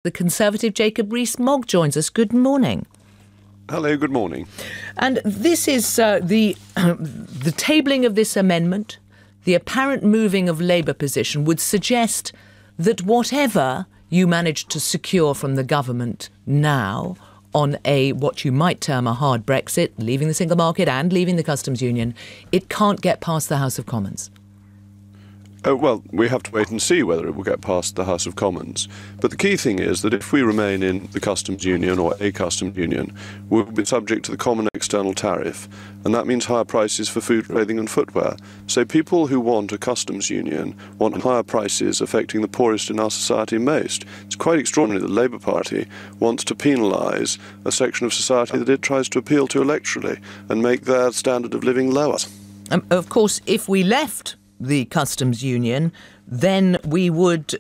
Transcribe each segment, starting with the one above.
The Conservative Jacob Rees-Mogg joins us. Good morning. Hello, good morning. And this is the tabling of this amendment, the apparent moving of Labour position would suggest that whatever you manage to secure from the government now on what you might term a hard Brexit, leaving the single market and leaving the customs union, it can't get past the House of Commons. Well, we have to wait and see whether it will get past the House of Commons. But the key thing is that if we remain in the customs union or a customs union, we'll be subject to the common external tariff, and that means higher prices for food, clothing and footwear. So people who want a customs union want higher prices affecting the poorest in our society most. It's quite extraordinary that the Labour Party wants to penalise a section of society that it tries to appeal to electorally and make their standard of living lower. Of course, if we left the customs union, then we would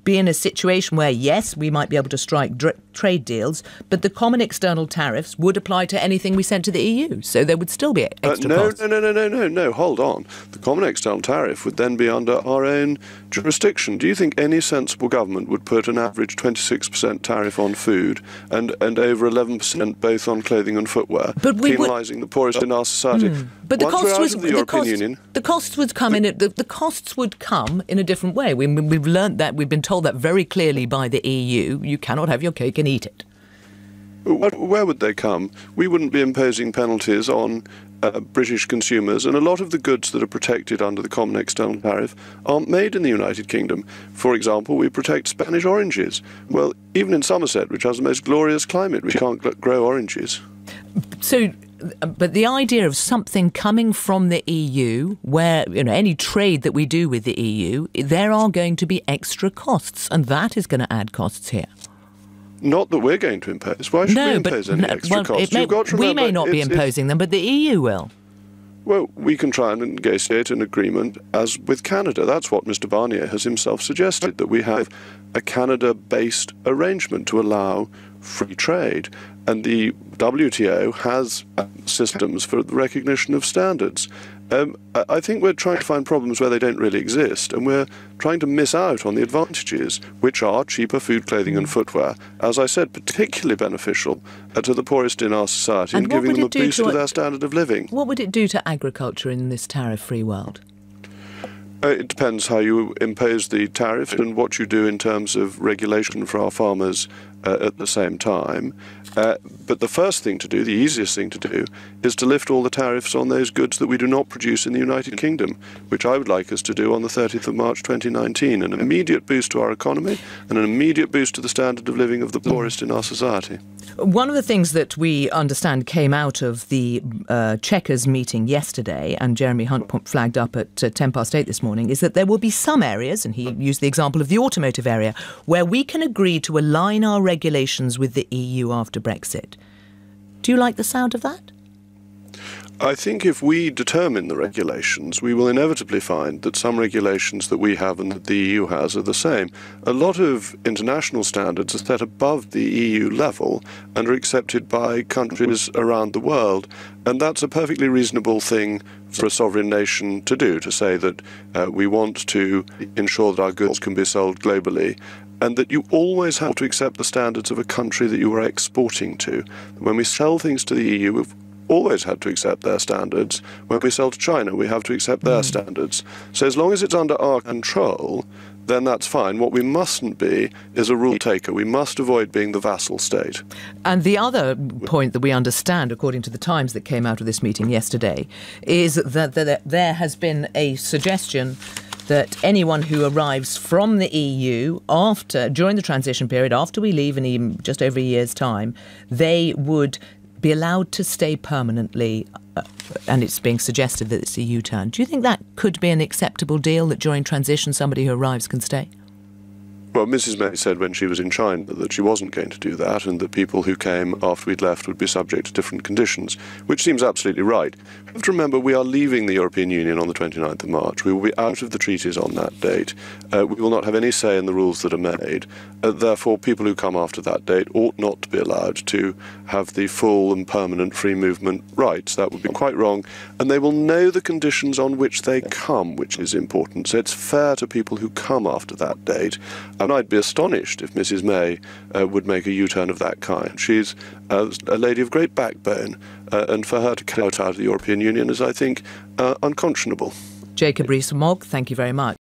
be in a situation where, yes, we might be able to strike trade deals, but the common external tariffs would apply to anything we sent to the EU. So there would still be extra costs. No, hold on. The common external tariff would then be under our own jurisdiction. Do you think any sensible government would put an average 26% tariff on food and over 11% both on clothing and footwear, penalising the poorest in our society? But the costs would come in a different way. We've learnt that. We've been told that very clearly by the EU. You cannot have your cake and eat it. Where would they come? We wouldn't be imposing penalties on British consumers, and a lot of the goods that are protected under the common external tariff aren't made in the United Kingdom. For example, we protect Spanish oranges. Well, even in Somerset, which has the most glorious climate, we can't grow oranges. But the idea of something coming from the EU, where any trade that we do with the EU, there are going to be extra costs, and that is going to add costs here. Not that we're going to impose. Why should we impose any extra costs? We may not be imposing them, but the EU will. Well, we can try and negotiate an agreement as with Canada. That's what Mr. Barnier has himself suggested, that we have a Canada-based arrangement to allow free trade. And the WTO has systems for the recognition of standards. I think we're trying to find problems where they don't really exist, and we're trying to miss out on the advantages, which are cheaper food, clothing and footwear, as I said, particularly beneficial to the poorest in our society and giving them a boost to their standard of living. What would it do to agriculture in this tariff-free world? It depends how you impose the tariff and what you do in terms of regulation for our farmers at the same time. But the first thing to do, the easiest thing to do, is to lift all the tariffs on those goods that we do not produce in the United Kingdom, which I would like us to do on the 30th of March 2019, an immediate boost to our economy and an immediate boost to the standard of living of the poorest in our society. One of the things that we understand came out of the Chequers meeting yesterday, and Jeremy Hunt flagged up at 8:10 this morning, is that there will be some areas, and he used the example of the automotive area, where we can agree to align our regulations with the EU after Brexit. Do you like the sound of that? I think if we determine the regulations, we will inevitably find that some regulations that we have and that the EU has are the same. A lot of international standards are set above the EU level and are accepted by countries around the world, and that's a perfectly reasonable thing for a sovereign nation to do, to say that we want to ensure that our goods can be sold globally, and that you always have to accept the standards of a country that you are exporting to. When we sell things to the EU, we've always had to accept their standards. When we sell to China, we have to accept their standards. So as long as it's under our control, then that's fine. What we mustn't be is a rule taker. We must avoid being the vassal state. And the other point that we understand, according to the Times that came out of this meeting yesterday, is that there has been a suggestion that anyone who arrives from the EU during the transition period, after we leave in just over a year's time, they would be allowed to stay permanently, and it's being suggested that it's a U-turn. Do you think that could be an acceptable deal, that during transition somebody who arrives can stay? Well, Mrs May said when she was in China that she wasn't going to do that, and that people who came after we'd left would be subject to different conditions, which seems absolutely right. You have to remember we are leaving the European Union on the 29th of March. We will be out of the treaties on that date. We will not have any say in the rules that are made. Therefore, people who come after that date ought not to be allowed to have the full and permanent free movement rights. That would be quite wrong. And they will know the conditions on which they come, which is important. So it's fair to people who come after that date. And I'd be astonished if Mrs. May would make a U-turn of that kind. She's a lady of great backbone, and for her to come out of the European Union is, I think, unconscionable. Jacob Rees-Mogg, thank you very much.